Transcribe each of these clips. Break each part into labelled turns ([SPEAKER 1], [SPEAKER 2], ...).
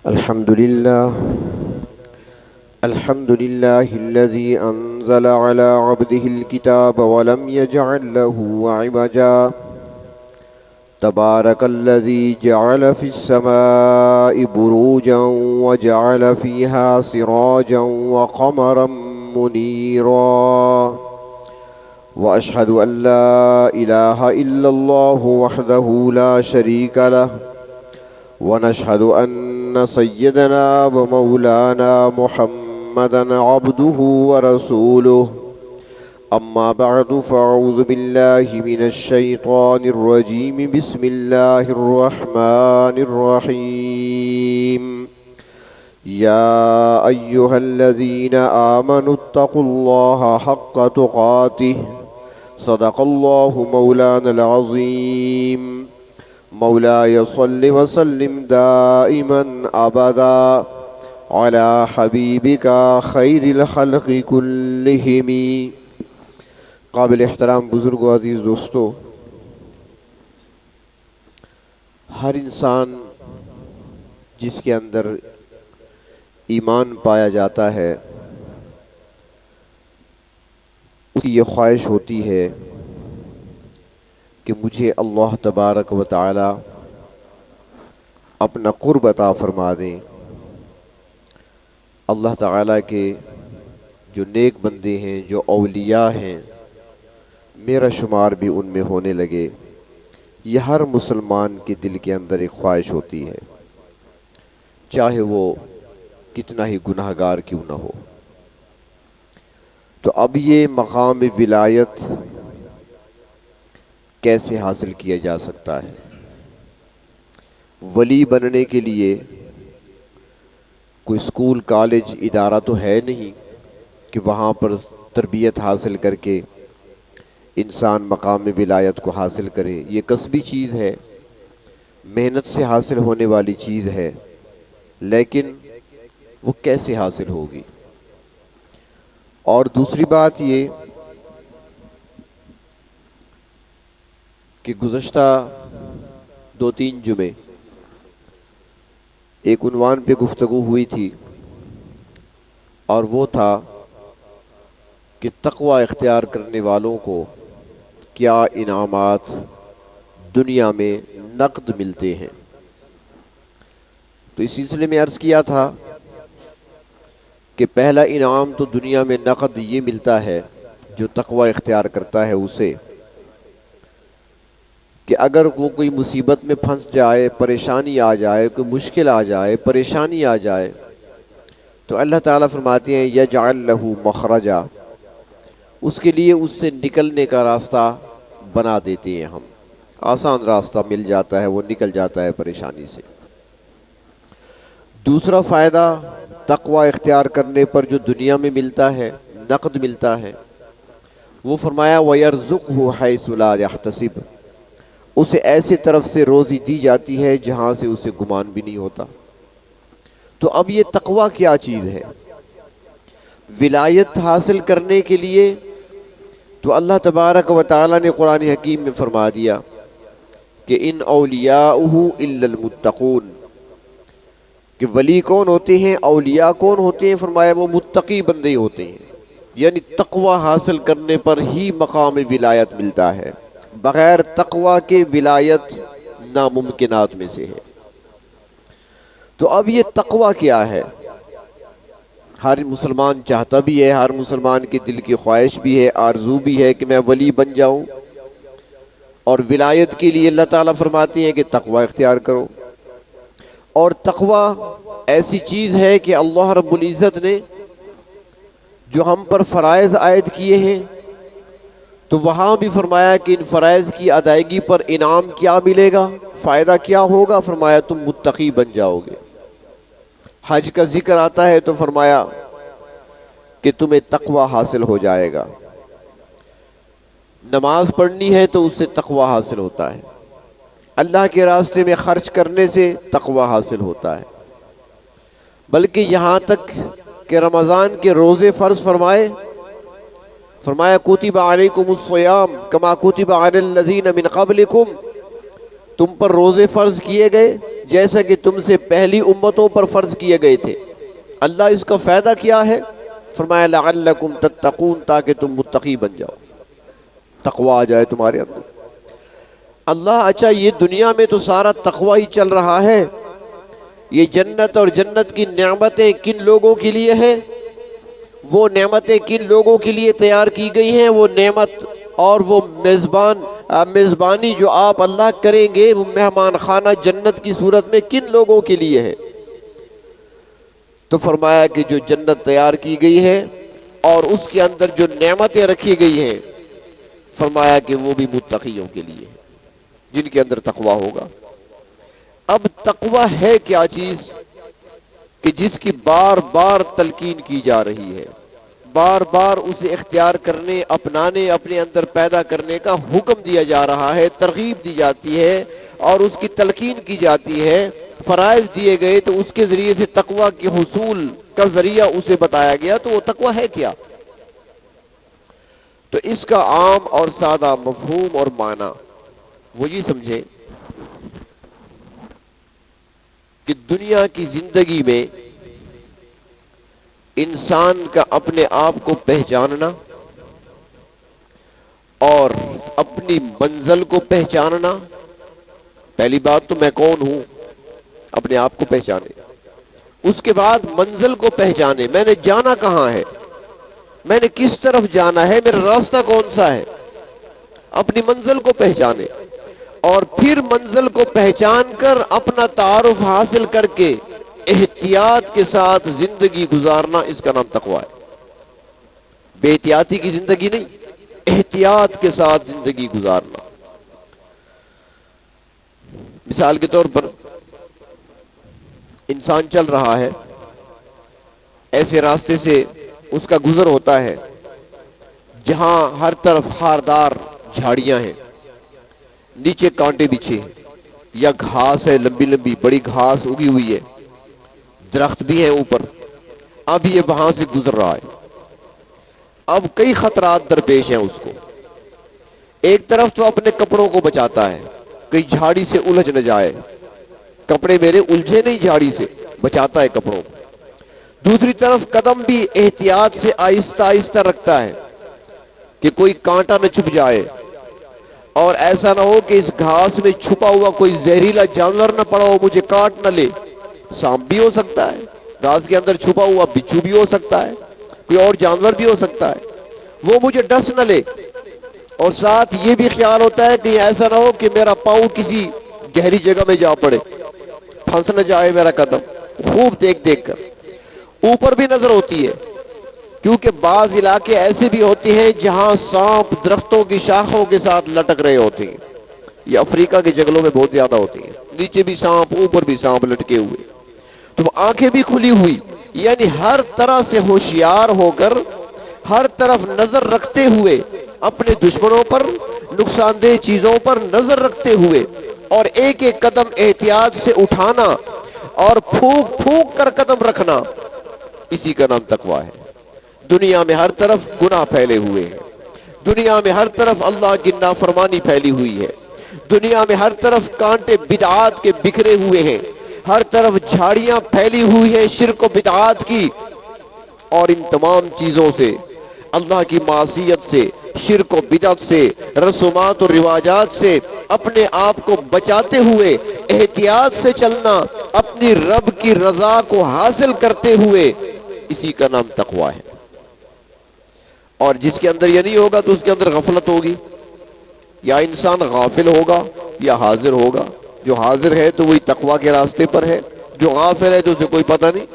[SPEAKER 1] الحمد لله الحمد لله الذي أنزل على عبده الكتاب ولم يجعل له عوجا تبارك الذي جعل في السماء بروجا وجعل فيها سراجا وقمرا منيرا وأشهد أن لا إله إلا الله وحده لا شريك له ونشهد أن سيدنا ومولانا محمدا عبده ورسوله أما بعد فأعوذ بالله من الشيطان الرجيم بسم الله الرحمن الرحيم يا أيها الذين آمنوا اتقوا الله حق تقاته صدق الله مولانا العظيم مولاي صل وسلم دائما أبدا على حبيبك خير الخلق كلهم. قابل احترام بزرگ و عزیز دوستو، ہر انسان جس کے اندر ایمان پایا جاتا ہے اس کی یہ خواہش ہوتی ہے کہ مجھے اللہ تبارک و تعالی اپنا قرب عطا فرما دیں. اللہ تعالیٰ کے جو نیک بندے ہیں، جو اولیاء ہیں، میرا شمار بھی ان میں ہونے لگے. یہ ہر مسلمان کے دل کے اندر ایک خواہش ہوتی ہے، چاہے وہ کتنا ہی گناہ گار کیوں نہ ہو. تو اب یہ مقام ولایت کیسے حاصل کیا جا سکتا ہے؟ ولی بننے کے لیے کوئی اسکول، کالج، ادارہ تو ہے نہیں کہ وہاں پر تربیت حاصل کر کے انسان مقام ولایت کو حاصل کرے. یہ کسبی چیز ہے، محنت سے حاصل ہونے والی چیز ہے، لیکن وہ کیسے حاصل ہوگی؟ اور دوسری بات یہ کہ گزشتہ 2-3 جمعے ایک عنوان پہ گفتگو ہوئی تھی، اور وہ تھا کہ تقوی اختیار کرنے والوں کو کیا انعامات دنیا میں نقد ملتے ہیں. تو اس سلسلے میں عرض کیا تھا کہ پہلا انعام تو دنیا میں نقد یہ ملتا ہے جو تقوی اختیار کرتا ہے اسے، کہ اگر وہ کوئی مصیبت میں پھنس جائے، پریشانی آ جائے، کوئی مشکل آ جائے، پریشانی آ جائے، تو اللہ تعالیٰ فرماتے ہیں یجعل لہ مخرجا، اس کے لیے اس سے نکلنے کا راستہ بنا دیتے ہیں ہم. آسان راستہ مل جاتا ہے، وہ نکل جاتا ہے پریشانی سے. دوسرا فائدہ تقوی اختیار کرنے پر جو دنیا میں ملتا ہے، نقد ملتا ہے، وہ فرمایا وَيَرْزُقْهُ حَيْثُ لَا يَحْتَسِبُ، اسے ایسے طرف سے روزی دی جاتی ہے جہاں سے اسے گمان بھی نہیں ہوتا. تو اب یہ تقوی کیا چیز ہے؟ ولایت حاصل کرنے کے لیے تو اللہ تبارک و تعالی نے قرآن حکیم میں فرما دیا کہ ان اولیاؤہ الا المتقون، کہ ولی کون ہوتے ہیں، اولیاء کون ہوتے ہیں؟ فرمایا وہ متقی بندے ہوتے ہیں. یعنی تقوی حاصل کرنے پر ہی مقام ولایت ملتا ہے، بغیر تقوی کے ولایت ناممکنات میں سے ہے. تو اب یہ تقوی کیا ہے؟ ہر مسلمان چاہتا بھی ہے، ہر مسلمان کے دل کی خواہش بھی ہے، آرزو بھی ہے کہ میں ولی بن جاؤں. اور ولایت کے لیے اللہ تعالیٰ فرماتے ہیں کہ تقوی اختیار کرو. اور تقوی ایسی چیز ہے کہ اللہ رب العزت نے جو ہم پر فرائض عائد کیے ہیں، تو وہاں بھی فرمایا کہ ان فرائض کی ادائیگی پر انعام کیا ملے گا، فائدہ کیا ہوگا؟ فرمایا تم متقی بن جاؤ گے. حج کا ذکر آتا ہے تو فرمایا کہ تمہیں تقوی حاصل ہو جائے گا. نماز پڑھنی ہے تو اس سے تقوی حاصل ہوتا ہے. اللہ کے راستے میں خرچ کرنے سے تقوی حاصل ہوتا ہے. بلکہ یہاں تک کہ رمضان کے روزے فرض فرمایا کتب علیکم الصیام کما کتب علی الذین من قبلکم، تم پر روزے فرض کیے گئے جیسا کہ تم سے پہلی امتوں پر فرض کیے گئے تھے۔ اللہ اس کا فائدہ کیا ہے؟ فرمایا لعلکم تتقون، تاکہ تم متقی بن جاؤ، تقوی آ جائے تمہارے اندر۔ اللہ اچھا یہ دنیا میں تو سارا تقوی ہی چل رہا ہے، یہ جنت اور جنت کی نعمتیں کن لوگوں کے لیے ہیں؟ وہ نعمتیں کن لوگوں کے لیے تیار کی گئی ہیں؟ وہ نعمت اور وہ میزبانی جو آپ اللہ کریں گے، وہ مہمان خانہ جنت کی صورت میں کن لوگوں کے لیے ہے؟ تو فرمایا کہ جو جنت تیار کی گئی ہے اور اس کے اندر جو نعمتیں رکھی گئی ہیں، فرمایا کہ وہ بھی متقیوں کے لیے ہے، جن کے اندر تقوی ہوگا۔ اب تقوی ہے کیا چیز کہ جس کی بار بار تلقین کی جا رہی ہے، بار بار اسے اختیار کرنے، اپنانے، اپنے اندر پیدا کرنے کا حکم دیا جا رہا ہے، ترغیب دی جاتی ہے اور اس کی تلقین کی جاتی ہے، فرائض دیے گئے تو اس کے ذریعے سے تقوی کے حصول کا ذریعہ اسے بتایا گیا، تو وہ تقوی ہے کیا؟ تو اس کا عام اور سادہ مفہوم اور معنی وہ یہ سمجھیں کہ دنیا کی زندگی میں انسان کا اپنے آپ کو پہچاننا اور اپنی منزل کو پہچاننا، پہلی بات تو میں کون ہوں، اپنے آپ کو پہچانے، اس کے بعد منزل کو پہچانے، میں نے جانا کہاں ہے، میں نے کس طرف جانا ہے، میرا راستہ کون سا ہے، اپنی منزل کو پہچانے، اور پھر منزل کو پہچان کر اپنا تعارف حاصل کر کے احتیاط کے ساتھ زندگی گزارنا، اس کا نام تقوی ہے۔ بے احتیاطی کی زندگی نہیں، احتیاط کے ساتھ زندگی گزارنا۔ مثال کے طور پر انسان چل رہا ہے، ایسے راستے سے اس کا گزر ہوتا ہے جہاں ہر طرف خاردار جھاڑیاں ہیں، نیچے کانٹے بچھے ہیں، یا گھاس ہے، لمبی لمبی بڑی گھاس اگی ہوئی ہے، درخت بھی ہیں اوپر، اب یہ وہاں سے گزر رہا ہے۔ اب کئی خطرات درپیش ہیں اس کو، ایک طرف تو اپنے کپڑوں کو بچاتا ہے، کئی جھاڑی سے الجھ نہ جائے، کپڑے میرے الجھے نہیں جھاڑی سے، بچاتا ہے کپڑوں کو۔ دوسری طرف قدم بھی احتیاط سے آہستہ آہستہ رکھتا ہے کہ کوئی کانٹا نہ چھپ جائے، اور ایسا نہ ہو کہ اس گھاس میں چھپا ہوا کوئی زہریلا جانور نہ پڑا ہو مجھے کاٹ نہ لے۔ سانپ بھی ہو سکتا ہے، گھاس کے اندر چھپا ہوا بچھو بھی ہو سکتا ہے، کوئی اور جانور بھی ہو سکتا ہے، وہ مجھے ڈس نہ لے۔ اور ساتھ یہ بھی خیال ہوتا ہے کہ ایسا نہ ہو کہ میرا پاؤں کسی گہری جگہ میں جا پڑے، پھنس نہ جائے میرا قدم، خوب دیکھ دیکھ کر۔ اوپر بھی نظر ہوتی ہے، کیونکہ بعض علاقے ایسے بھی ہوتے ہیں جہاں سانپ درختوں کی شاخوں کے ساتھ لٹک رہے ہوتے ہیں، یہ افریقہ کے جنگلوں میں بہت زیادہ ہوتی ہیں، نیچے بھی سانپ اوپر بھی سانپ لٹکے ہوئے، تو وہ آنکھیں بھی کھلی ہوئی، یعنی ہر طرح سے ہوشیار ہو کر، ہر طرف نظر رکھتے ہوئے، اپنے دشمنوں پر، نقصان دہ چیزوں پر نظر رکھتے ہوئے، اور ایک ایک قدم احتیاط سے اٹھانا اور پھونک پھونک کر قدم رکھنا، اسی کا نام تقوی ہے۔ دنیا میں ہر طرف گناہ پھیلے ہوئے ہیں، دنیا میں ہر طرف اللہ کی نافرمانی پھیلی ہوئی ہے، دنیا میں ہر طرف کانٹے بدعات کے بکھرے ہوئے ہیں، ہر طرف جھاڑیاں پھیلی ہوئی ہیں شرک و بدعات کی، اور ان تمام چیزوں سے، اللہ کی معصیت سے، شرک و بدعت سے، رسومات و رواجات سے اپنے آپ کو بچاتے ہوئے احتیاط سے چلنا، اپنی رب کی رضا کو حاصل کرتے ہوئے، اسی کا نام تقوی ہے۔ اور جس کے اندر یہ نہیں ہوگا تو اس کے اندر غفلت ہوگی، یا انسان غافل ہوگا یا حاضر ہوگا۔ جو حاضر ہے تو وہی تقوی کے راستے پر ہے، جو غافل ہے تو اسے کوئی پتہ نہیں،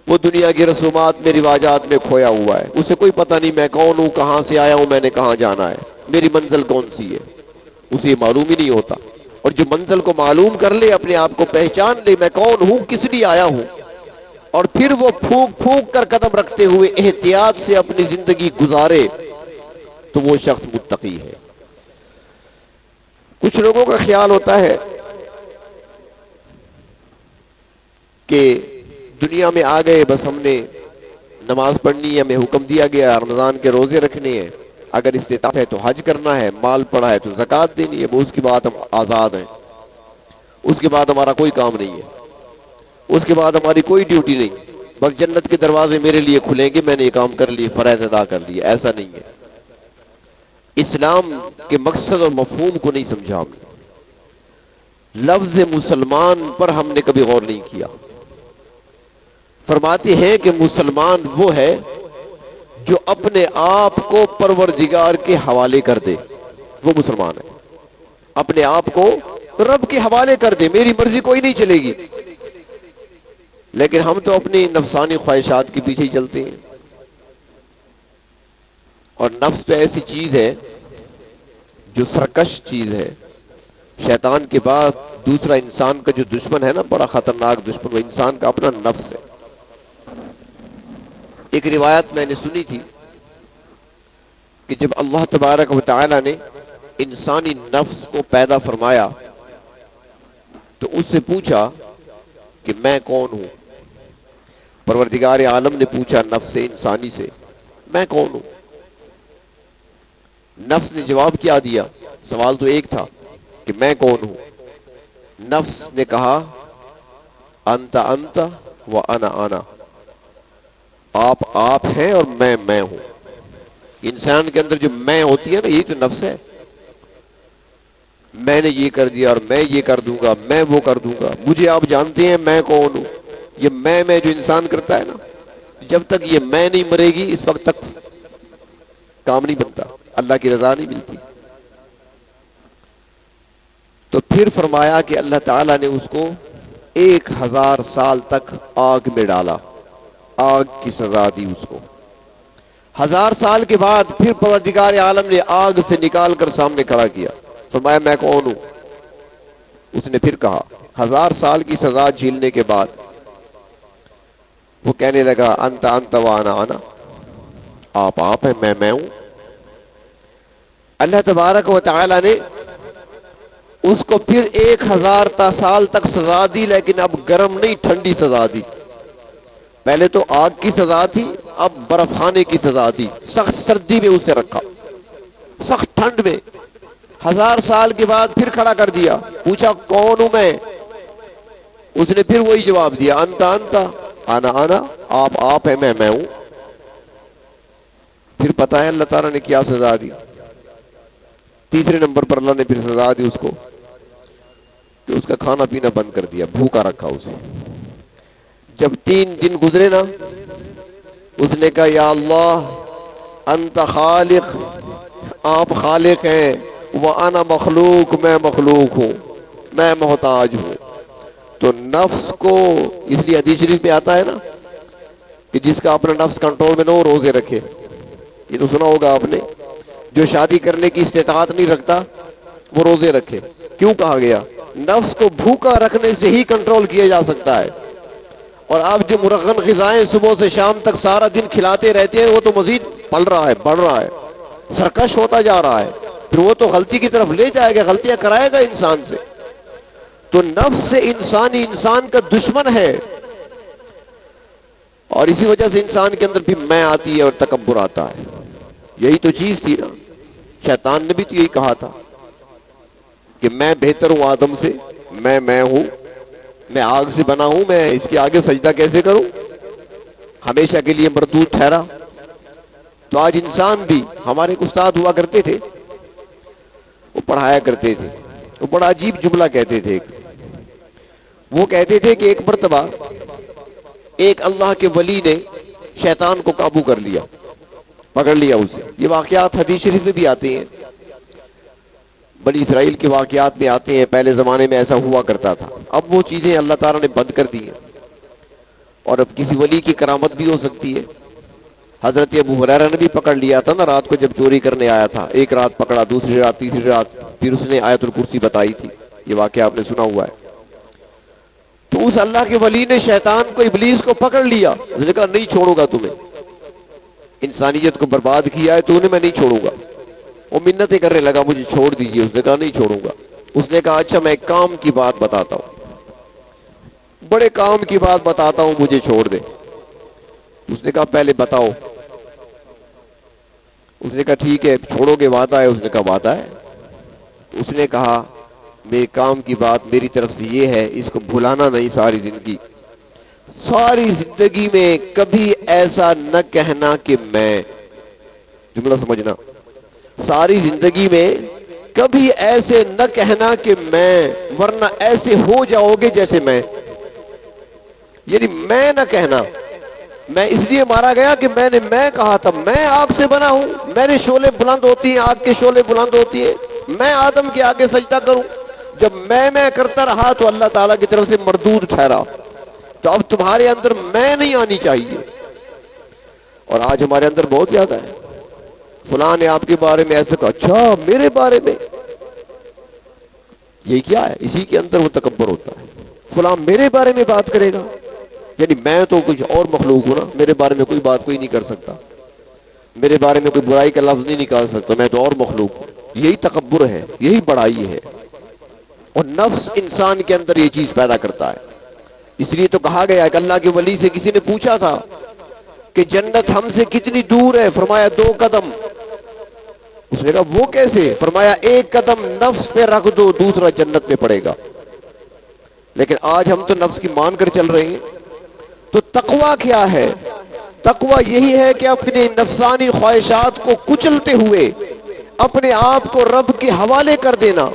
[SPEAKER 1] وہ دنیا کی رسومات میں، رواجات میں کھویا ہوا ہے، اسے کوئی پتہ نہیں میں کون ہوں، کہاں سے آیا ہوں، میں نے کہاں جانا ہے، میری منزل کون سی ہے، اسے یہ معلوم ہی نہیں ہوتا۔ اور جو منزل کو معلوم کر لے، اپنے آپ کو پہچان لے میں کون ہوں، کس لیے آیا ہوں، اور پھر وہ پھونک پھونک کر قدم رکھتے ہوئے احتیاط سے اپنی زندگی گزارے، تو وہ شخص متقی ہے۔ کچھ لوگوں کا خیال ہوتا ہے کہ دنیا میں آ گئے، بس ہم نے نماز پڑھنی ہے، ہمیں حکم دیا گیا رمضان کے روزے رکھنے ہیں، اگر استطاعت ہے تو حج کرنا ہے، مال پڑا ہے تو زکوٰۃ دینی ہے، وہ اس کی بات ہم آزاد ہیں۔ اس کے بعد ہمارا کوئی کام نہیں ہے، اس کے بعد ہماری کوئی ڈیوٹی نہیں، بس جنت کے دروازے میرے لیے کھلیں گے، میں نے یہ کام کر لیے، فرائض ادا کر لیے. ایسا نہیں ہے. اسلام کے مقصد اور مفہوم کو نہیں سمجھا ہم نے. لفظ مسلمان پر ہم نے کبھی غور نہیں کیا. فرماتے ہیں کہ مسلمان وہ ہے جو اپنے آپ کو پروردگار کے حوالے کر دے، وہ مسلمان ہے. اپنے آپ کو رب کے حوالے کر دے، میری مرضی کوئی نہیں چلے گی. لیکن ہم تو اپنی نفسانی خواہشات کے پیچھے ہی چلتے ہیں. اور نفس تو ایسی چیز ہے جو سرکش چیز ہے. شیطان کے بعد دوسرا انسان کا جو دشمن ہے نا، بڑا خطرناک دشمن، وہ انسان کا اپنا نفس ہے. ایک روایت میں نے سنی تھی کہ جب اللہ تبارک و تعالی نے انسانی نفس کو پیدا فرمایا تو اس سے پوچھا کہ میں کون ہوں. پروردگار عالم نے پوچھا نفس انسانی سے، میں کون ہوں؟ نفس نے جواب کیا دیا؟ سوال تو ایک تھا کہ میں کون ہوں. نفس نے کہا انت انت و انا انا، آپ ہیں اور میں ہوں. انسان کے اندر جو میں ہوتی ہے نا، یہی تو نفس ہے. میں نے یہ کر دیا اور میں یہ کر دوں گا، میں وہ کر دوں گا. مجھے آپ جانتے ہیں میں کون ہوں. یہ میں جو انسان کرتا ہے نا، جب تک یہ میں نہیں مرے گی اس وقت تک کام نہیں بنتا، اللہ کی رضا نہیں ملتی. تو پھر فرمایا کہ اللہ تعالیٰ نے اس کو 1000 سال تک آگ میں ڈالا، آگ کی سزا دی اس کو. 1000 سال کے بعد پھر پروردگار عالم نے آگ سے نکال کر سامنے کھڑا کیا. فرمایا میں کون ہوں؟ اس نے پھر کہا. 1000 سال کی سزا جھیلنے کے بعد وہ کہنے لگا انت انت و انا انا، آپ ہیں، میں ہوں. اللہ تبارک و تعالی نے اس کو پھر 1000 سال تک سزا دی، لیکن اب گرم نہیں، ٹھنڈی سزا دی. پہلے تو آگ کی سزا تھی، اب برف خانے کی سزا دی. سخت سردی میں اسے رکھا، سخت ٹھنڈ میں. 1000 سال کے بعد پھر کھڑا کر دیا، پوچھا کون ہوں میں؟ اس نے پھر وہی جواب دیا انت انت انا انا، آپ ہیں، میں ہوں. پھر پتہ ہے اللہ تعالیٰ نے کیا سزا دی؟ تیسرے نمبر پر اللہ نے پھر سزا دی اس کو کہ اس کا کھانا پینا بند کر دیا، بھوکا رکھا اسے. جب 3 دن گزرے نا، اس نے کہا یا اللہ انت خالق، آپ خالق ہیں، وانا مخلوق، میں مخلوق ہوں، میں محتاج ہوں. تو نفس کو، اس لیے حدیث شریف میں آتا ہے نا کہ جس کا اپنا نفس کنٹرول میں نہ ہو روزے رکھے. یہ تو سنا ہوگا آپ نے. جو شادی کرنے کی استطاعت نہیں رکھتا وہ روزے رکھے. کیوں کہا گیا؟ نفس کو بھوکا رکھنے سے ہی کنٹرول کیا جا سکتا ہے. اور آپ جو مرغن غذائیں صبح سے شام تک سارا دن کھلاتے رہتے ہیں، وہ تو مزید پل رہا ہے، بڑھ رہا ہے، سرکش ہوتا جا رہا ہے. پھر وہ تو غلطی کی طرف لے جائے گا، غلطیاں کرائے گا انسان سے. تو نفس سے انسان کا دشمن ہے، اور اسی وجہ سے انسان کے اندر بھی میں آتی ہے اور تکبر آتا ہے. یہی تو چیز تھی نا. شیطان نے بھی تو یہی کہا تھا کہ میں بہتر ہوں آدم سے، میں ہوں، میں آگ سے بنا ہوں، میں اس کے آگے سجدہ کیسے کروں، ہمیشہ کے لیے مردود ٹھہرا. تو آج انسان بھی، ہمارے ایک استاد ہوا کرتے تھے، وہ پڑھایا کرتے تھے، وہ بڑا عجیب جملہ کہتے تھے. وہ کہتے تھے کہ ایک مرتبہ ایک اللہ کے ولی نے شیطان کو قابو کر لیا، پکڑ لیا اسے. یہ واقعات حدیث شریف میں بھی آتے ہیں، بنی اسرائیل کے واقعات میں آتے ہیں. پہلے زمانے میں ایسا ہوا کرتا تھا، اب وہ چیزیں اللہ تعالیٰ نے بند کر دی ہیں. اور اب کسی ولی کی کرامت بھی ہو سکتی ہے. حضرت ابو ہریرہ نے بھی پکڑ لیا تھا نا، رات کو جب چوری کرنے آیا تھا. ایک رات پکڑا، دوسری رات، تیسری رات، پھر اس نے آیت الکرسی بتائی تھی. یہ واقعہ آپ نے سنا ہوا ہے. تو اس اللہ کے ولی نے شیطان کو، ابلیس کو پکڑ لیا. اس نے کہا نہیں چھوڑوں گا تمہیں، انسانیت کو برباد کیا ہے تو نے، میں نہیں چھوڑوں گا. وہ منتیں کرنے لگا مجھے چھوڑ دیجئے. اس نے کہا نہیں چھوڑوں گا. اس نے کہا اچھا میں ایک کام کی بات بتاتا ہوں، بڑے کام کی بات بتاتا ہوں، مجھے چھوڑ دے. اس نے کہا پہلے بتاؤ. اس نے کہا ٹھیک ہے چھوڑو گے، وعدہ ہے؟ اس نے کہا وعدہ ہے. اس نے کہا میرے کام کی بات میری طرف سے یہ ہے، اس کو بھلانا نہیں ساری زندگی میں کبھی ایسا نہ کہنا کہ میں، جملہ سمجھنا، ساری زندگی میں کبھی ایسے نہ کہنا کہ میں، ورنہ ایسے ہو جاؤ گے جیسے میں. یعنی میں نہ کہنا، میں اس لیے مارا گیا کہ میں نے میں کہا تھا، میں آگ سے بنا ہوں، میرے شعلے بلند ہوتی ہیں، آگ کے شعلے بلند ہوتی ہیں، میں آدم کے آگے سجدہ کروں. جب میں کرتا رہا تو اللہ تعالیٰ کی طرف سے مردود ٹھہرا. تو اب تمہارے اندر میں نہیں آنی چاہیے. اور آج ہمارے اندر بہت زیادہ ہے. فلاں نے آپ کے بارے میں ایسا کہا، اچھا میرے بارے میں، یہ کیا ہے؟ اسی کے اندر وہ تکبر ہوتا ہے. فلاں میرے بارے میں بات کرے گا، یعنی میں تو کچھ اور مخلوق ہوں نا، میرے بارے میں کوئی بات کوئی نہیں کر سکتا، میرے بارے میں کوئی برائی کا لفظ نہیں نکال سکتا، میں تو اور مخلوق ہوں. یہی تکبر ہے، یہی بڑائی ہے. اور نفس انسان کے اندر یہ چیز پیدا کرتا ہے. اس لیے تو کہا گیا کہ اللہ کے ولی سے کسی نے پوچھا تھا کہ جنت ہم سے کتنی دور ہے؟ فرمایا 2 قدم. اس نے کہا وہ کیسے؟ فرمایا 1 قدم نفس پہ رکھ دو، دوسرا جنت میں پڑے گا. لیکن آج ہم تو نفس کی مان کر چل رہے ہیں. تو تقویٰ کیا ہے؟ تقویٰ یہی ہے کہ اپنے نفسانی خواہشات کو کچلتے ہوئے اپنے آپ کو رب کے حوالے کر دینا،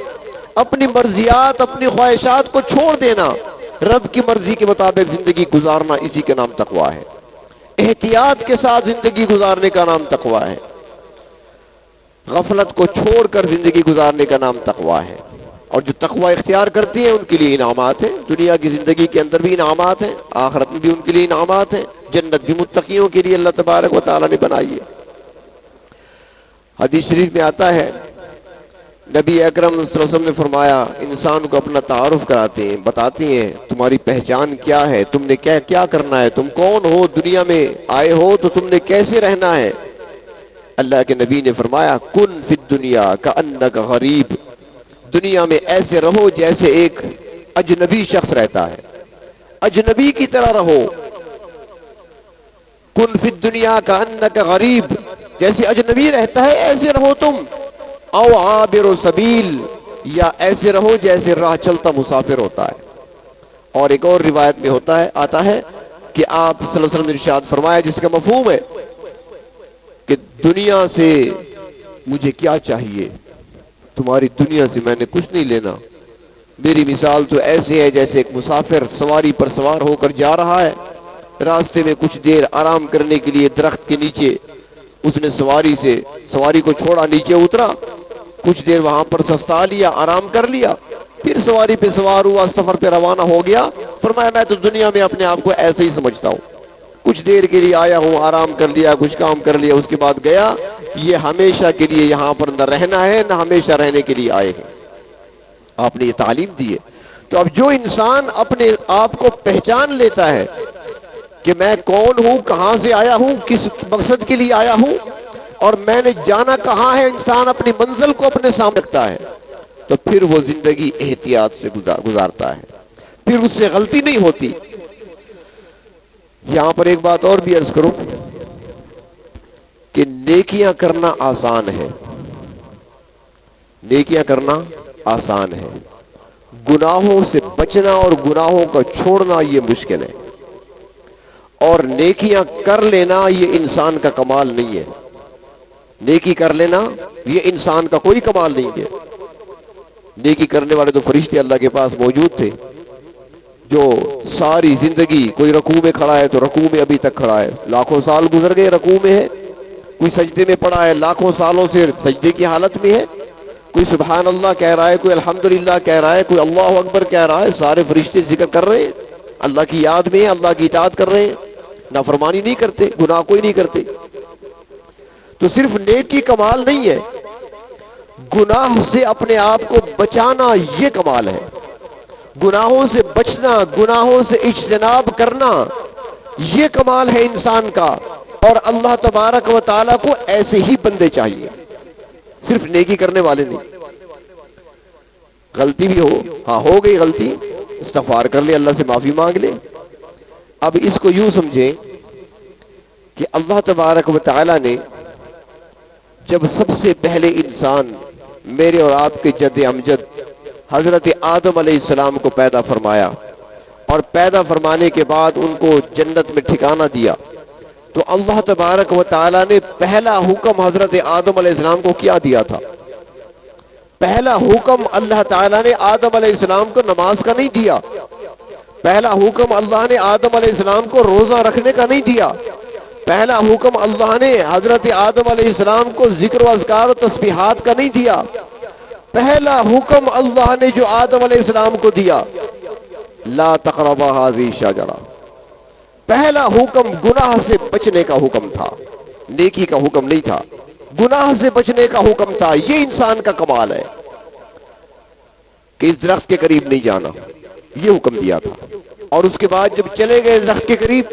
[SPEAKER 1] اپنی مرضیات، اپنی خواہشات کو چھوڑ دینا، رب کی مرضی کے مطابق زندگی گزارنا، اسی کا نام تقویٰ ہے. احتیاط کے ساتھ زندگی گزارنے کا نام تقویٰ ہے. غفلت کو چھوڑ کر زندگی گزارنے کا نام تقویٰ ہے. اور جو تقویٰ اختیار کرتی ہیں ان کے لیے انعامات ہیں. دنیا کی زندگی کے اندر بھی انعامات ہیں، آخرت میں بھی ان کے لیے انعامات ہیں. جنت بھی متقیوں کے لیے اللہ تبارک و تعالیٰ نے بنائی ہے. حدیث شریف میں آتا ہے، نبی اکرم صلی اللہ علیہ وسلم نے فرمایا، انسان کو اپنا تعارف کراتے ہیں، بتاتے ہیں تمہاری پہچان کیا ہے، تم نے کیا کرنا ہے، تم کون ہو، دنیا میں آئے ہو تو تم نے کیسے رہنا ہے. اللہ کے نبی نے فرمایا، کن فی الدنیا کأنک غریب، دنیا میں ایسے رہو جیسے ایک اجنبی شخص رہتا ہے، اجنبی کی طرح رہو. کن فی الدنیا کأنک غریب، جیسے اجنبی رہتا ہے ایسے رہو تم. او عابر سبیل، یا ایسے رہو جیسے راہ چلتا مسافر ہوتا ہے. اور ایک اور روایت میں آتا ہے کہ آپ صلی اللہ علیہ وسلم نے ارشاد فرمایا، جس کا مفہوم ہے کہ دنیا سے مجھے کیا چاہیے، تمہاری دنیا سے میں نے کچھ نہیں لینا. میری مثال تو ایسے ہے جیسے ایک مسافر سواری پر سوار ہو کر جا رہا ہے، راستے میں کچھ دیر آرام کرنے کے لیے درخت کے نیچے اس نے سواری کو چھوڑا، نیچے اترا، کچھ دیر وہاں پر سستا لیا، آرام کر لیا، پھر سواری پہ سوار ہوا، سفر پہ روانہ ہو گیا. فرمایا میں تو دنیا میں اپنے آپ کو ایسے ہی سمجھتا ہوں، کچھ دیر کے لیے آیا ہوں، آرام کر لیا، کچھ کام کر لیا، اس کے بعد گیا. یہ ہمیشہ کے لیے یہاں پر نہ رہنا ہے، نہ ہمیشہ رہنے کے لیے آئے ہیں. آپ نے یہ تعلیم دی ہے. تو اب جو انسان اپنے آپ کو پہچان لیتا ہے کہ میں کون ہوں، کہاں سے آیا ہوں، کس مقصد کے لیے آیا ہوں، اور میں نے جانا کہاں ہے، انسان اپنی منزل کو اپنے سامنے رکھتا ہے، تو پھر وہ زندگی احتیاط سے گزارتا ہے، پھر اس سے غلطی نہیں ہوتی. یہاں پر ایک بات اور بھی عرض کروں کہ نیکیاں کرنا آسان ہے، نیکیاں کرنا آسان ہے، گناہوں سے بچنا اور گناہوں کا چھوڑنا یہ مشکل ہے. اور نیکیاں کر لینا یہ انسان کا کمال نہیں ہے. نیکی کر لینا یہ انسان کا کوئی کمال نہیں ہے. نیکی کرنے والے تو فرشتے اللہ کے پاس موجود تھے، جو ساری زندگی، کوئی رکوع میں کھڑا ہے تو رکوع میں ابھی تک کھڑا ہے، لاکھوں سال گزر گئے رکوع میں ہے. کوئی سجدے میں پڑا ہے، لاکھوں سالوں سے سجدے کی حالت میں ہے. کوئی سبحان اللہ کہہ رہا ہے، کوئی الحمدللہ کہہ رہا ہے، کوئی اللہ اکبر کہہ رہا ہے. سارے فرشتے ذکر کر رہے ہیں، اللہ کی یاد میں ہیں، اللہ کی اطاعت کر رہے ہیں، نافرمانی نہیں کرتے، گناہ کوئی نہیں کرتے. تو صرف نیکی کمال نہیں ہے، گناہ سے اپنے آپ کو بچانا یہ کمال ہے. گناہوں سے بچنا، گناہوں سے اجتناب کرنا یہ کمال ہے انسان کا. اور اللہ تبارک و تعالیٰ کو ایسے ہی بندے چاہیے، صرف نیکی کرنے والے نہیں. غلطی بھی ہو گئی غلطی، استغفار کر لے، اللہ سے معافی مانگ لے. اب اس کو یوں سمجھیں کہ اللہ تبارک و تعالیٰ نے جب سب سے پہلے انسان، میرے اور آپ کے جد امجد حضرت آدم علیہ السلام کو پیدا فرمایا، اور پیدا فرمانے کے بعد ان کو جنت میں ٹھکانہ دیا، تو اللہ تبارک و تعالیٰ نے پہلا حکم حضرت آدم علیہ السلام کو کیا دیا تھا؟ پہلا حکم اللہ تعالیٰ نے آدم علیہ السلام کو نماز کا نہیں دیا، پہلا حکم اللہ نے آدم علیہ السلام کو روزہ رکھنے کا نہیں دیا، پہلا حکم اللہ نے حضرت آدم علیہ السلام کو ذکر و اذکار و تسبیحات کا نہیں دیا، پہلا حکم اللہ نے جو آدم علیہ السلام کو دیا، لا تقربا هذه الشجرہ، پہلا حکم گناہ سے بچنے کا حکم تھا، نیکی کا حکم نہیں تھا، گناہ سے بچنے کا حکم تھا۔ یہ انسان کا کمال ہے کہ اس درخت کے قریب نہیں جانا، یہ حکم دیا تھا۔ اور اس کے بعد جب چلے گئے درخت کے قریب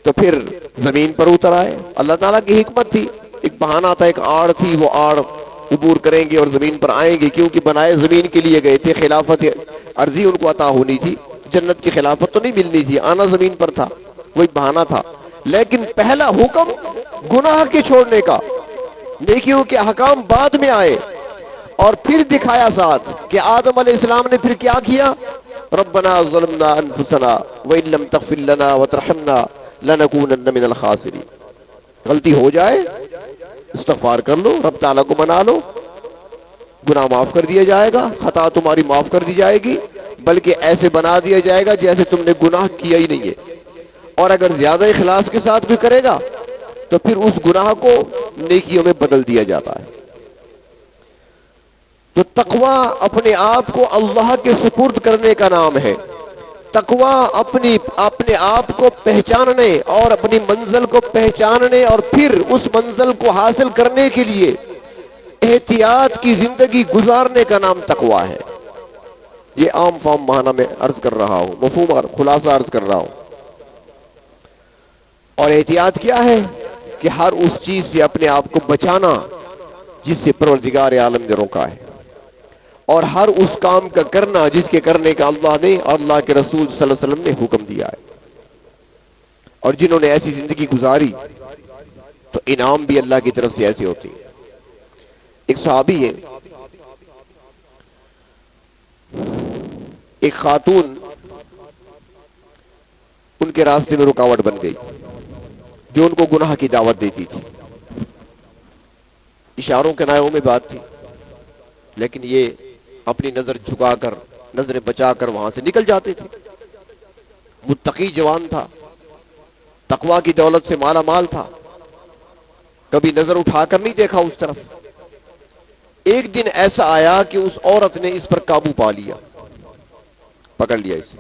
[SPEAKER 1] تو پھر زمین پر اتر آئے۔ اللہ تعالیٰ کی حکمت تھی، ایک بہانہ تھا، ایک آڑ تھی، وہ آڑ عبور کریں گے اور زمین پر آئیں گے، کیونکہ بنائے زمین کے لیے گئے تھے، خلافت عرضی ان کو عطا ہونی تھی، جنت کی خلافت تو نہیں ملنی تھی، آنا زمین پر تھا، وہ ایک بہانہ تھا۔ لیکن پہلا حکم گناہ کے چھوڑنے کا، نیکیوں کے احکام بعد میں آئے، اور پھر دکھایا ساتھ کہ آدم علیہ السلام نے پھر کیا کیا؟ ربنا ظلمنا انفسنا وان لم تغفر لنا وترحمنا لنکونن من الخاسرین۔ غلطی ہو جائے استغفار کر لو، رب تعالیٰ کو منا لو، گناہ معاف کر دیا جائے گا، خطا تمہاری معاف کر دی جائے گی، بلکہ ایسے بنا دیا جائے گا جیسے تم نے گناہ کیا ہی نہیں ہے۔ اور اگر زیادہ اخلاص کے ساتھ بھی کرے گا تو پھر اس گناہ کو نیکیوں میں بدل دیا جاتا ہے۔ تو تقویٰ اپنے آپ کو اللہ کے سپرد کرنے کا نام ہے۔ تقویٰ اپنے آپ کو پہچاننے اور اپنی منزل کو پہچاننے اور پھر اس منزل کو حاصل کرنے کے لیے احتیاط کی زندگی گزارنے کا نام تقویٰ ہے۔ یہ عام فام معنی میں عرض کر رہا ہوں، مفہوم اور خلاصہ عرض کر رہا ہوں۔ اور احتیاط کیا ہے؟ کہ ہر اس چیز سے اپنے آپ کو بچانا جس سے پروردگار عالم نے روکا ہے، اور ہر اس کام کا کرنا جس کے کرنے کا اللہ نے اور اللہ کے رسول صلی اللہ علیہ وسلم نے حکم دیا ہے۔ اور جنہوں نے ایسی زندگی گزاری تو انعام بھی اللہ کی طرف سے ایسے ہوتے ہیں۔ ایک صحابی ہے، ایک خاتون ان کے راستے میں رکاوٹ بن گئی جو ان کو گناہ کی دعوت دیتی تھی۔ اشاروں کے نائوں میں بات تھی، لیکن یہ اپنی نظر جھکا کر، نظریں بچا کر وہاں سے نکل جاتے تھے۔ متقی جوان تھا، تقویٰ کی دولت سے مالا مال تھا، کبھی نظر اٹھا کر نہیں دیکھا اس طرف۔ ایک دن ایسا آیا کہ اس عورت نے اس پر قابو پا لیا، پکڑ لیا اسے۔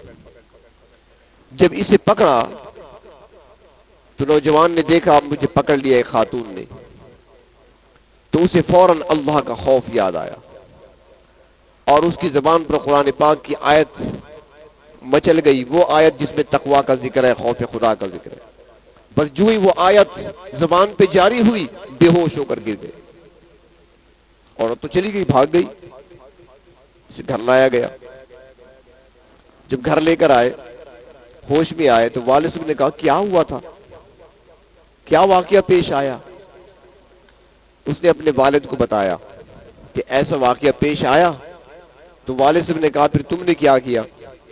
[SPEAKER 1] جب اسے پکڑا تو نوجوان نے دیکھا مجھے پکڑ لیا ایک خاتون نے، تو اسے فوراً اللہ کا خوف یاد آیا، اور اس کی زبان پر قرآن پاک کی آیت مچل گئی، وہ آیت جس میں تقویٰ کا ذکر ہے، خوف خدا کا ذکر ہے۔ بس جو ہی وہ آیت زبان پہ جاری ہوئی، بے ہوش ہو کر گر گئے۔ عورت تو چلی گئی، بھاگ گئی، اسے گھر لایا گیا۔ جب گھر لے کر آئے، ہوش میں آئے تو والد صاحب نے کہا کیا ہوا تھا، کیا واقعہ پیش آیا؟ اس نے اپنے والد کو بتایا کہ ایسا واقعہ پیش آیا۔ تو والد صاحب نے کہا پھر تم نے کیا کیا؟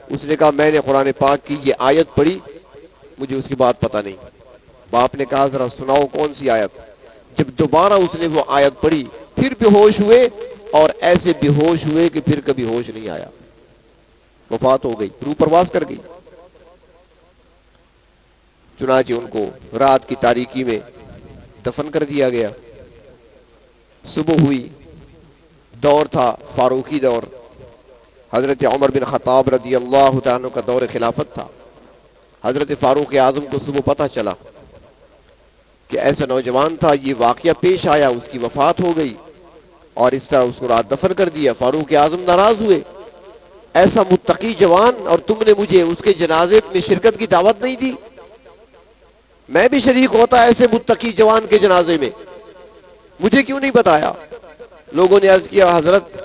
[SPEAKER 1] اس نے کہا میں نے قرآن پاک کی یہ آیت پڑھی، مجھے اس کی بات پتہ نہیں۔ باپ نے کہا ذرا سناؤ کون سی آیت؟ جب دوبارہ اس نے وہ آیت پڑھی، پھر بے ہوش ہوئے، اور ایسے بے ہوش ہوئے کہ پھر کبھی ہوش نہیں آیا، وفات ہو گئی، روح پرواز کر گئی۔ چنانچہ ان کو رات کی تاریکی میں دفن کر دیا گیا۔ صبح ہوئی، دور تھا فاروقی دور، حضرت عمر بن خطاب رضی اللہ تعالیٰ عنہ کا دور خلافت تھا۔ حضرت فاروق اعظم کو صبح پتہ چلا کہ ایسا نوجوان تھا، یہ واقعہ پیش آیا، اس کی وفات ہو گئی، اور اس طرح اس کو رات دفن کر دیا۔ فاروق اعظم ناراض ہوئے، ایسا متقی جوان، اور تم نے مجھے اس کے جنازے میں شرکت کی دعوت نہیں دی، میں بھی شریک ہوتا ایسے متقی جوان کے جنازے میں، مجھے کیوں نہیں بتایا؟ لوگوں نے عرض کیا حضرت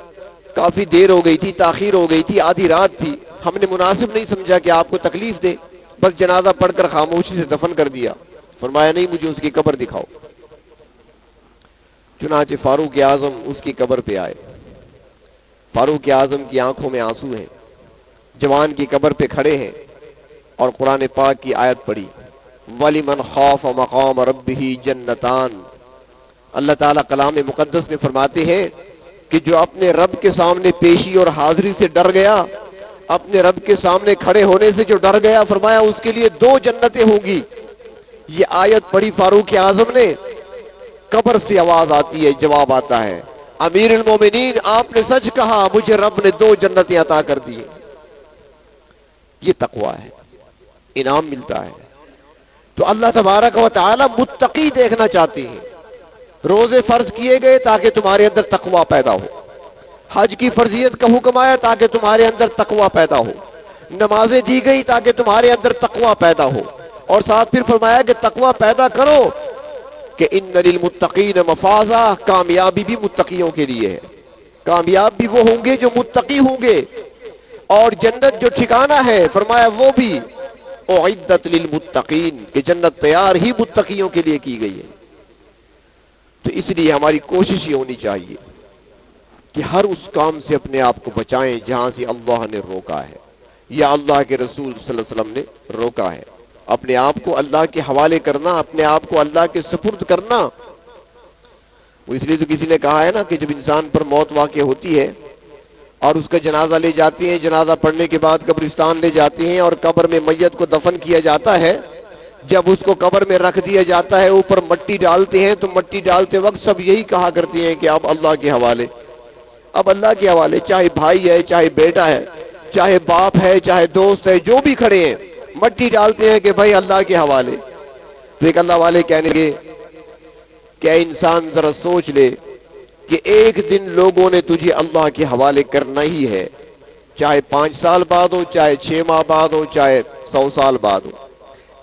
[SPEAKER 1] کافی دیر ہو گئی تھی، تاخیر ہو گئی تھی، آدھی رات تھی، ہم نے مناسب نہیں سمجھا کہ آپ کو تکلیف دے، بس جنازہ پڑھ کر خاموشی سے دفن کر دیا۔ فرمایا نہیں، مجھے اس کی قبر دکھاؤ۔ چنانچہ فاروق اعظم اس کی قبر پہ آئے، فاروق اعظم کی آنکھوں میں آنسو ہیں، جوان کی قبر پہ کھڑے ہیں اور قرآن پاک کی آیت پڑھی، وَلِمَنْ خَافَ مَقَامَ رَبِّهِ جَنَّتَانِ۔ اللہ تعالیٰ کلام مقدس میں فرماتے ہیں کہ جو اپنے رب کے سامنے پیشی اور حاضری سے ڈر گیا، اپنے رب کے سامنے کھڑے ہونے سے جو ڈر گیا، فرمایا اس کے لیے 2 جنتیں ہوں گی۔ یہ آیت پڑھی فاروق اعظم نے، قبر سے آواز آتی ہے، جواب آتا ہے، امیر المومنین آپ نے سچ کہا، مجھے رب نے 2 جنتیں عطا کر دی۔ یہ تقویٰ ہے، انعام ملتا ہے۔ تو اللہ تبارک و تعالی متقی دیکھنا چاہتے ہیں۔ روزے فرض کیے گئے تاکہ تمہارے اندر تقویٰ پیدا ہو، حج کی فرضیت کا حکم آیا تاکہ تمہارے اندر تقویٰ پیدا ہو، نمازیں دی گئی تاکہ تمہارے اندر تقویٰ پیدا ہو، اور ساتھ پھر فرمایا کہ تقویٰ پیدا کرو کہ ان للمتقین مفازا، کامیابی بھی متقیوں کے لیے ہے۔ کامیاب بھی وہ ہوں گے جو متقی ہوں گے، اور جنت جو ٹھکانہ ہے فرمایا وہ بھی اعدت للمتقین، کہ جنت تیار ہی متقیوں کے لیے کی گئی ہے۔ تو اس لیے ہماری کوشش یہ ہونی چاہیے کہ ہر اس کام سے اپنے آپ کو بچائیں جہاں سے اللہ نے روکا ہے یا اللہ کے رسول صلی اللہ علیہ وسلم نے روکا ہے۔ اپنے آپ کو اللہ کے حوالے کرنا، اپنے آپ کو اللہ کے سپرد کرنا۔ وہ اس لیے تو کسی نے کہا ہے نا کہ جب انسان پر موت واقع ہوتی ہے اور اس کا جنازہ لے جاتے ہیں، جنازہ پڑھنے کے بعد قبرستان لے جاتے ہیں اور قبر میں میت کو دفن کیا جاتا ہے، جب اس کو قبر میں رکھ دیا جاتا ہے، اوپر مٹی ڈالتے ہیں، تو مٹی ڈالتے وقت سب یہی کہا کرتے ہیں کہ اب اللہ کے حوالے، اب اللہ کے حوالے، چاہے بھائی ہے، چاہے بیٹا ہے، چاہے باپ ہے، چاہے دوست ہے، جو بھی کھڑے ہیں مٹی ڈالتے ہیں کہ بھائی اللہ کے حوالے۔ تو ایک اللہ والے کہنے لگے کہ اے انسان ذرا سوچ لے کہ ایک دن لوگوں نے تجھے اللہ کے حوالے کرنا ہی ہے، چاہے 5 سال بعد ہو، چاہے 6 ماہ بعد ہو، چاہے 100 سال بعد ہو،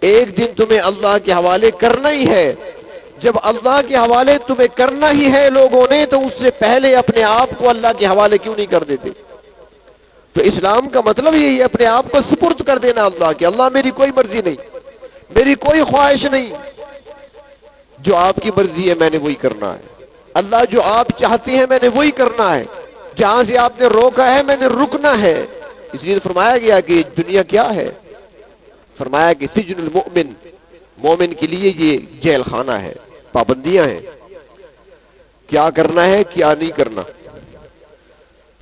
[SPEAKER 1] ایک دن تمہیں اللہ کے حوالے کرنا ہی ہے۔ جب اللہ کے حوالے تمہیں کرنا ہی ہے لوگوں نے، تو اس سے پہلے اپنے آپ کو اللہ کے حوالے کیوں نہیں کر دیتے؟ تو اسلام کا مطلب یہی ہے، اپنے آپ کو سپرد کر دینا اللہ کے۔ اللہ میری کوئی مرضی نہیں، میری کوئی خواہش نہیں، جو آپ کی مرضی ہے میں نے وہی کرنا ہے۔ اللہ جو آپ چاہتے ہیں میں نے وہی کرنا ہے، جہاں سے آپ نے روکا ہے میں نے رکنا ہے۔ اس لیے فرمایا گیا کہ دنیا کیا ہے؟ فرمایا کہ سجن المؤمن، مومن کے لیے یہ جیل خانہ ہے، پابندیاں ہیں، کیا کرنا ہے کیا نہیں کرنا۔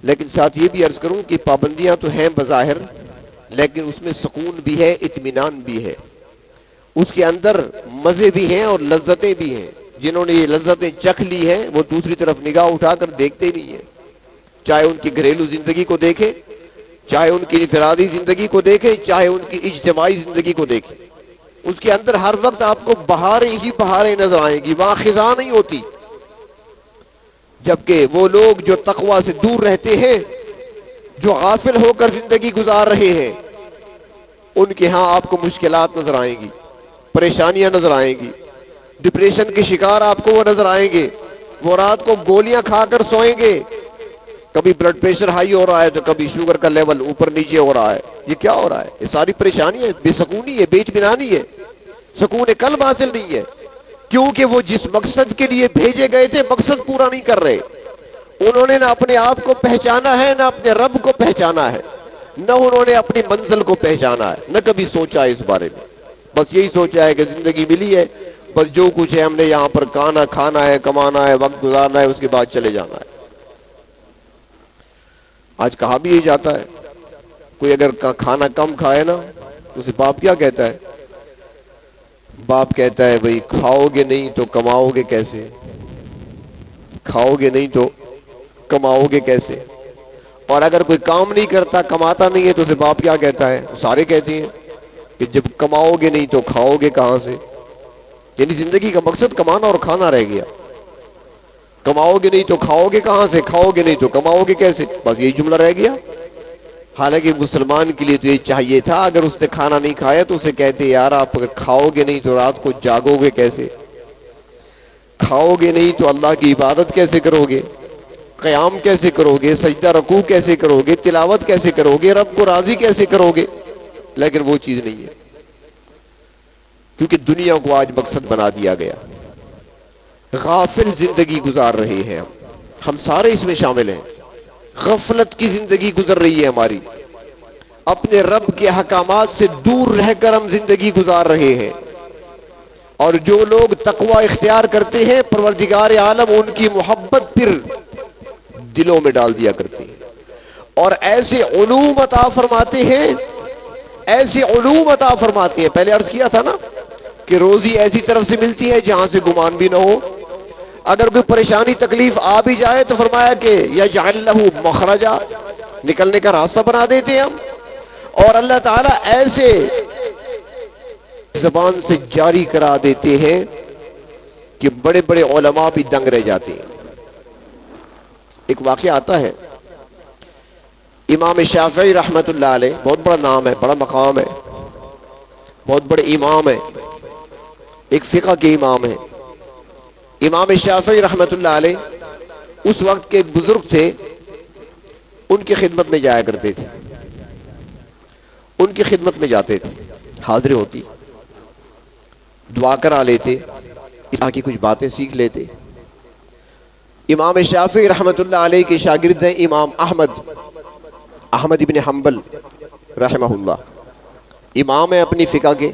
[SPEAKER 1] لیکن ساتھ یہ بھی عرض کروں کہ پابندیاں تو ہیں بظاہر، لیکن اس میں سکون بھی ہے، اطمینان بھی ہے، اس کے اندر مزے بھی ہیں اور لذتیں بھی ہیں۔ جنہوں نے یہ لذتیں چکھ لی ہیں وہ دوسری طرف نگاہ اٹھا کر دیکھتے نہیں ہیں، چاہے ان کی گھریلو زندگی کو دیکھیں، چاہے ان کی انفرادی زندگی کو دیکھیں، چاہے ان کی اجتماعی زندگی کو دیکھیں، اس کے اندر ہر وقت آپ کو بہاریں ہی بہاریں نظر آئیں گی، وہاں خزاں نہیں ہوتی۔ جبکہ وہ لوگ جو تقویٰ سے دور رہتے ہیں، جو غافل ہو کر زندگی گزار رہے ہیں، ان کے ہاں آپ کو مشکلات نظر آئیں گی، پریشانیاں نظر آئیں گی، ڈپریشن کے شکار آپ کو وہ نظر آئیں گے، وہ رات کو گولیاں کھا کر سوئیں گے، کبھی بلڈ پریشر ہائی ہو رہا ہے تو کبھی شوگر کا لیول اوپر نیچے ہو رہا ہے۔ یہ کیا ہو رہا ہے؟ یہ ساری پریشانی ہے، بے سکونی ہے، بے اطمینانی ہے، سکون قلب حاصل نہیں ہے، کیونکہ وہ جس مقصد کے لیے بھیجے گئے تھے مقصد پورا نہیں کر رہے۔ انہوں نے نہ اپنے آپ کو پہچانا ہے، نہ اپنے رب کو پہچانا ہے، نہ انہوں نے اپنی منزل کو پہچانا ہے، نہ کبھی سوچا اس بارے میں۔ بس یہی سوچا ہے کہ زندگی ملی ہے، بس جو کچھ ہے ہم نے یہاں پر کھانا ہے، کمانا ہے، وقت گزارنا ہے، اس کے بعد چلے جانا ہے۔ آج کہا بھی یہ جاتا ہے، کوئی اگر کھانا کم کھائے نا تو اسے باپ کیا کہتا ہے؟ باپ کہتا ہے بھئی کھاؤ گے نہیں تو کماؤ گے کیسے؟ کھاؤ گے نہیں تو کماؤ گے کیسے؟ اور اگر کوئی کام نہیں کرتا، کماتا نہیں ہے، تو اسے باپ کیا کہتا ہے؟ سارے کہتے ہیں کہ جب کماؤ گے نہیں تو کھاؤ گے کہاں سے؟ یعنی زندگی کا مقصد کمانا اور کھانا رہ گیا۔ کماؤ گے نہیں تو کھاؤ گے کہاں سے، کھاؤ گے نہیں تو کماؤ گے کیسے؟ بس یہی جملہ رہ گیا۔ حالانکہ مسلمان کے لیے تو یہ چاہیے تھا، اگر اس نے کھانا نہیں کھایا تو اسے کہتے یار آپ اگر کھاؤ گے نہیں تو رات کو جاگو گے کیسے؟ کھاؤ گے نہیں تو اللہ کی عبادت کیسے کرو گے؟ قیام کیسے کرو گے؟ سجدہ رکوع کیسے کرو گے؟ تلاوت کیسے کرو گے؟ رب کو راضی کیسے کرو گے؟ لیکن وہ چیز نہیں ہے، کیونکہ دنیا کو آج مقصد بنا دیا گیا۔ غافل زندگی گزار رہے ہیں ہم سارے اس میں شامل ہیں۔ غفلت کی زندگی گزر رہی ہے ہماری، اپنے رب کے احکامات سے دور رہ کر ہم زندگی گزار رہے ہیں، اور جو لوگ تقوی اختیار کرتے ہیں پروردگار عالم ان کی محبت پھر دلوں میں ڈال دیا کرتے ہیں، اور ایسے علوم عطا فرماتے ہیں، ایسے علوم عطا فرماتے ہیں۔ پہلے عرض کیا تھا نا کہ روزی ایسی طرف سے ملتی ہے جہاں سے گمان بھی نہ ہو، اگر کوئی پریشانی تکلیف آ بھی جائے تو فرمایا کہ یجعل لہ مخرجا، نکلنے کا راستہ بنا دیتے ہیں ہم، اور اللہ تعالیٰ ایسے زبان سے جاری کرا دیتے ہیں کہ بڑے بڑے علماء بھی دنگ رہ جاتے ہیں۔ ایک واقعہ آتا ہے، امام شافعی رحمۃ اللہ علیہ، بہت بڑا نام ہے، بڑا مقام ہے، بہت بڑے امام ہے، ایک فقہ کے امام ہیں۔ امام شافعی رحمۃ اللہ علیہ اس وقت کے ایک بزرگ تھے، ان کی خدمت میں جایا کرتے تھے، ان کی خدمت میں جاتے تھے، حاضر ہوتی، دعا کرا لیتے، اس طرح کی کچھ باتیں سیکھ لیتے۔ امام شافعی رحمۃ اللہ علیہ کے شاگرد ہیں امام احمد ابن حنبل رحمہ اللہ، امام ہیں اپنی فقہ کے،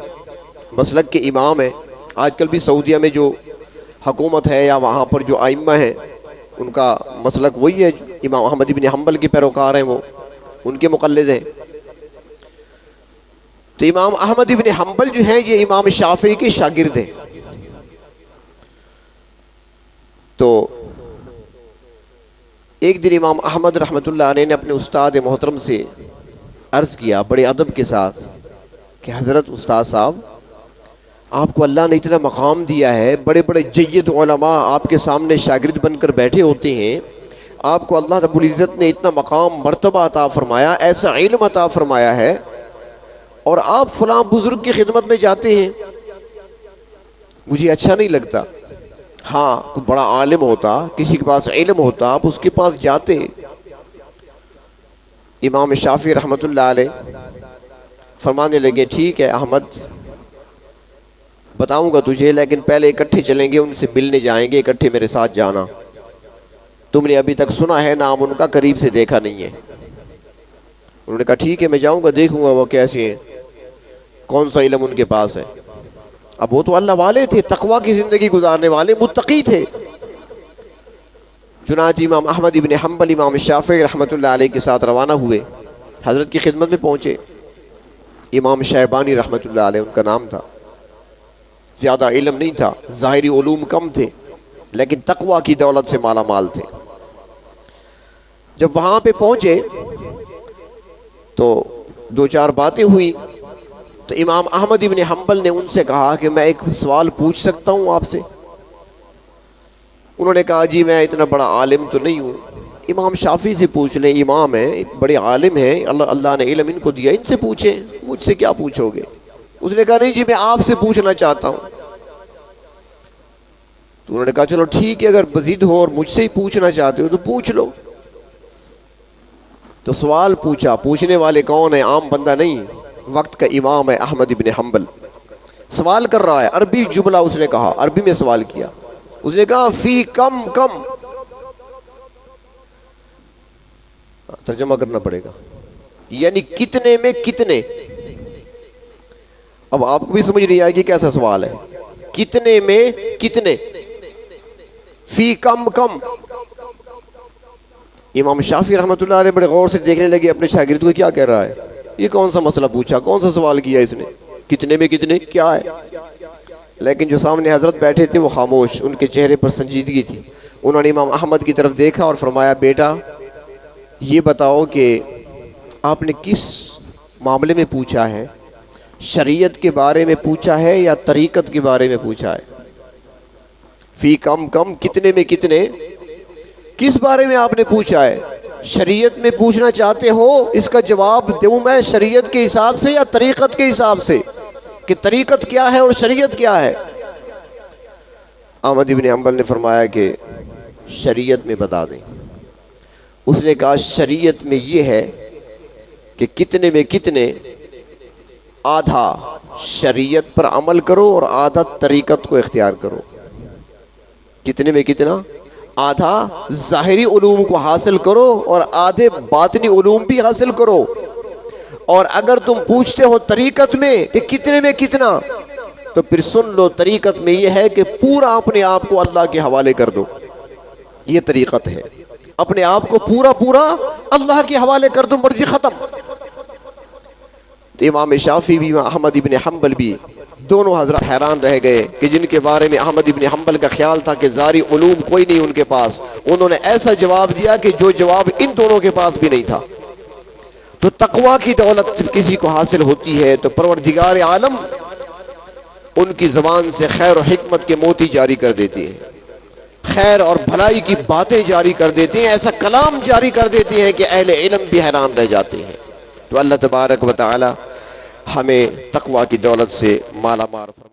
[SPEAKER 1] مسلک کے امام ہیں۔ آج کل بھی سعودیہ میں جو حکومت ہے یا وہاں پر جو ائمہ ہیں ان کا مسلک وہی ہے، امام احمد ابن حنبل کے پیروکار ہیں، وہ ان کے مقلد ہیں۔ تو امام احمد ابن حنبل جو ہیں یہ امام شافعی کے شاگرد ہیں۔ تو ایک دن امام احمد رحمۃ اللہ علیہ نے اپنے استاد محترم سے عرض کیا بڑے ادب کے ساتھ کہ حضرت استاد صاحب، آپ کو اللہ نے اتنا مقام دیا ہے، بڑے بڑے جید علماء آپ کے سامنے شاگرد بن کر بیٹھے ہوتے ہیں، آپ کو اللہ رب العزت نے اتنا مقام مرتبہ عطا فرمایا، ایسا علم عطا فرمایا ہے، اور آپ فلاں بزرگ کی خدمت میں جاتے ہیں، مجھے اچھا نہیں لگتا۔ ہاں کوئی بڑا عالم ہوتا، کسی کے پاس علم ہوتا، آپ اس کے پاس جاتے۔ امام شافعی رحمۃ اللہ علیہ فرمانے لگے ٹھیک ہے احمد، بتاؤں گا تجھے، لیکن پہلے اکٹھے چلیں گے، ان سے ملنے جائیں گے، اکٹھے میرے ساتھ جانا، تم نے ابھی تک سنا ہے نام ان کا، قریب سے دیکھا نہیں ہے۔ انہوں نے کہا ٹھیک ہے میں جاؤں گا، دیکھوں گا وہ کیسے ہیں، کون سا علم ان کے پاس ہے۔ اب وہ تو اللہ والے تھے، تقوی کی زندگی گزارنے والے، متقی تھے۔ چنانچہ امام احمد ابن حنبل امام شافعی رحمۃ اللہ علیہ کے ساتھ روانہ ہوئے، حضرت کی خدمت میں پہنچے۔ امام شیبانی رحمۃ اللہ علیہ ان کا نام تھا، زیادہ علم نہیں تھا، ظاہری علوم کم تھے، لیکن تقوی کی دولت سے مالا مال تھے۔ جب وہاں پہ پہنچے تو دو چار باتیں ہوئی، تو امام احمد ابن حنبل نے ان سے کہا کہ میں ایک سوال پوچھ سکتا ہوں آپ سے؟ انہوں نے کہا جی میں اتنا بڑا عالم تو نہیں ہوں۔ امام شافعی سے پوچھ لیں، امام ہیں، بڑے عالم ہیں، اللہ نے علم ان کو دیا، ان سے پوچھیں، مجھ سے کیا پوچھو گے؟ اس نے کہا نہیں جی میں آپ سے پوچھنا چاہتا ہوں۔ تو انہوں نے کہا چلو ٹھیک ہے، اگر مزید ہو اور مجھ سے ہی پوچھنا چاہتے ہو تو پوچھ لو۔ تو سوال پوچھا، پوچھنے والے کون ہیں؟ عام بندہ نہیں، وقت کا امام ہے احمد ابن حنبل، سوال کر رہا ہے، عربی جملہ اس نے کہا، عربی میں سوال کیا، اس نے کہا فی کم کم، ترجمہ کرنا پڑے گا، یعنی کتنے میں کتنے۔ اب آپ کو بھی سمجھ نہیں آئے گی کیسا سوال ہے، کتنے میں کتنے، فی کم کم۔ امام شافعی رحمۃ اللہ علیہ بڑے غور سے دیکھنے لگے اپنے شاگرد کو، کیا کہہ رہا ہے، یہ کون سا مسئلہ پوچھا، کون سا سوال کیا اس نے، کتنے میں کتنے کیا ہے؟ لیکن جو سامنے حضرت بیٹھے تھے وہ خاموش، ان کے چہرے پر سنجیدگی تھی۔ انہوں نے امام احمد کی طرف دیکھا اور فرمایا بیٹا یہ بتاؤ کہ آپ نے کس معاملے میں پوچھا ہے، شریعت کے بارے میں پوچھا ہے یا طریقت کے بارے میں پوچھا ہے؟ فی کم کم، کتنے میں کتنے، کس بارے میں آپ نے پوچھا ہے؟ شریعت میں پوچھنا چاہتے ہو، اس کا جواب دوں میں شریعت کے حساب سے یا طریقت کے حساب سے، کہ طریقت کیا ہے اور شریعت کیا ہے؟ احمد ابن حنبل نے فرمایا کہ شریعت میں بتا دیں۔ اس نے کہا شریعت میں یہ ہے کہ کتنے میں کتنے، آدھا شریعت پر عمل کرو اور آدھا طریقت کو اختیار کرو۔ کتنے میں کتنا، آدھا ظاہری علوم کو حاصل کرو اور آدھے باطنی علوم بھی حاصل کرو. اور اگر تم پوچھتے ہو طریقت میں کہ کتنے میں کتنا، تو پھر سن لو، طریقت میں یہ ہے کہ پورا اپنے آپ کو اللہ کے حوالے کر دو. یہ طریقت ہے، اپنے آپ کو پورا اللہ کے حوالے کر دو، مرضی ختم. امام شافعی بھی احمد ابن حنبل بھی دونوں حضرات حیران رہ گئے کہ جن کے بارے میں احمد ابن حنبل کا خیال تھا کہ ظاہری علوم کوئی نہیں ان کے پاس، انہوں نے ایسا جواب دیا کہ جو جواب ان دونوں کے پاس بھی نہیں تھا. تو تقوی کی دولت جب کسی کو حاصل ہوتی ہے تو پروردگار عالم ان کی زبان سے خیر و حکمت کے موتی جاری کر دیتی ہے، خیر اور بھلائی کی باتیں جاری کر دیتے ہیں، ایسا کلام جاری کر دیتے ہیں کہ اہل علم بھی حیران رہ جاتے ہیں. تو اللہ تبارک و تعالی ہمیں تقوی کی دولت سے مالا مال فرمائے.